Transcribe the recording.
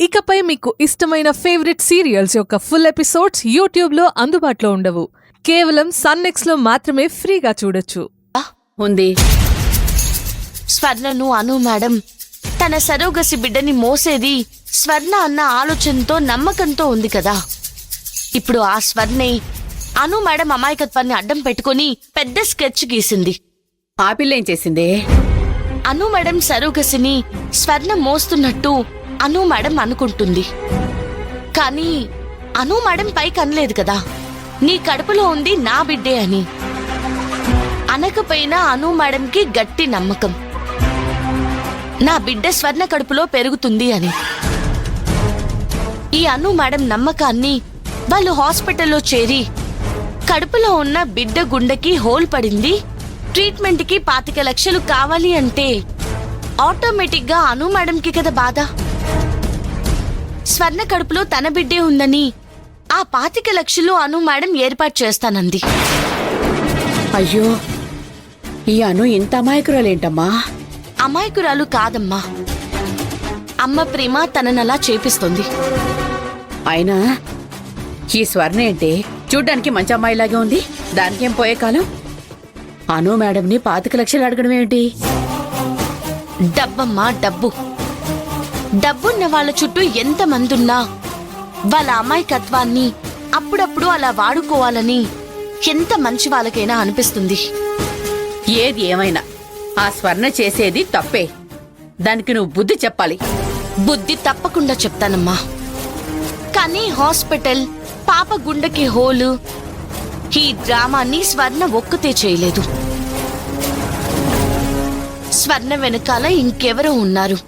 ఇకపై మీకు ఇష్టమైన ఫేవరెట్ సీరియల్స్ యొక్క ఫుల్ ఎపిసోడ్స్ యూట్యూబ్లో అందుబాటులో ఉండవు. కేవలం సన్నెక్స్లో మాత్రమే ఫ్రీగా చూడొచ్చు. ఉంది. స్వర్ణను అను మేడం తన సరోగసి బిడ్డని మోసేది స్వర్ణ అన్న ఆలోచనతో నమ్మకంతో ఉంది కదా. ఇప్పుడు ఆ స్వర్ణే అను మేడం అమాయకత్వాన్ని అడ్డం పెట్టుకుని పెద్ద స్కెచ్ గీసింది. ఆ పిల్లేం చేసిందే? అను మేడం సరోగసిని స్వర్ణ మోస్తున్నట్టు అను మేడం అనుకుంటుంది. కానీ అను మేడం పైకి అనలేదు కదా, నీ కడుపులో ఉంది నా బిడ్డే అని. అనకపోయినా అను మేడంకి గట్టి నమ్మకం, నా బిడ్డ స్వర్ణ కడుపులో పెరుగుతుంది అని. ఈ అను మేడం నమ్మకాన్ని వాళ్ళు హాస్పిటల్లో చేరి కడుపులో ఉన్న బిడ్డ గుండెకి హోల్ పడింది, ట్రీట్మెంట్కి 25 లక్షలు కావాలి అంటే ఆటోమేటిక్ గా అను మేడంకి కదా బాధ. స్వర్ణ కడుపులో తన బిడ్డే ఉందని ఆ 25 లక్షలు అను మేడం ఏర్పాటు చేస్తానంది. అయ్యో, ఈ అను ఇంత అమాయకురాలేంటమ్మా? అమాయకురాలు కాదమ్మా, అమ్మ ప్రేమ తననలా చేపిస్తుంది. అయినా ఈ స్వర్ణ ఏంటి చూడ్డానికి మంచి అమ్మాయిలాగే ఉంది, దానికేం పోయే కాలం? అను మేడంని 25 లక్షలు అడగడం ఏమిటి? డబ్బమ్మా, డబ్బు. డబ్బున్న వాళ్ళ చుట్టూ ఎంతమందున్నా వాళ్ళ అమాయకత్వాన్ని అప్పుడప్పుడు అలా వాడుకోవాలని ఎంత మంచి వాళ్ళకైనా అనిపిస్తుంది. ఏది ఏమైనా ఆ స్వర్ణ చేసేది తప్పే, దానికి నువ్వు బుద్ధి చెప్పాలి. బుద్ధి తప్పకుండా చెప్తానమ్మా. కానీ హాస్పిటల్, పాప గుండెకి హోలు, ఈ డ్రామాని స్వర్ణ ఒక్కతే చేయలేదు. స్వర్ణ వెనకాల ఇంకెవరో ఉన్నారు.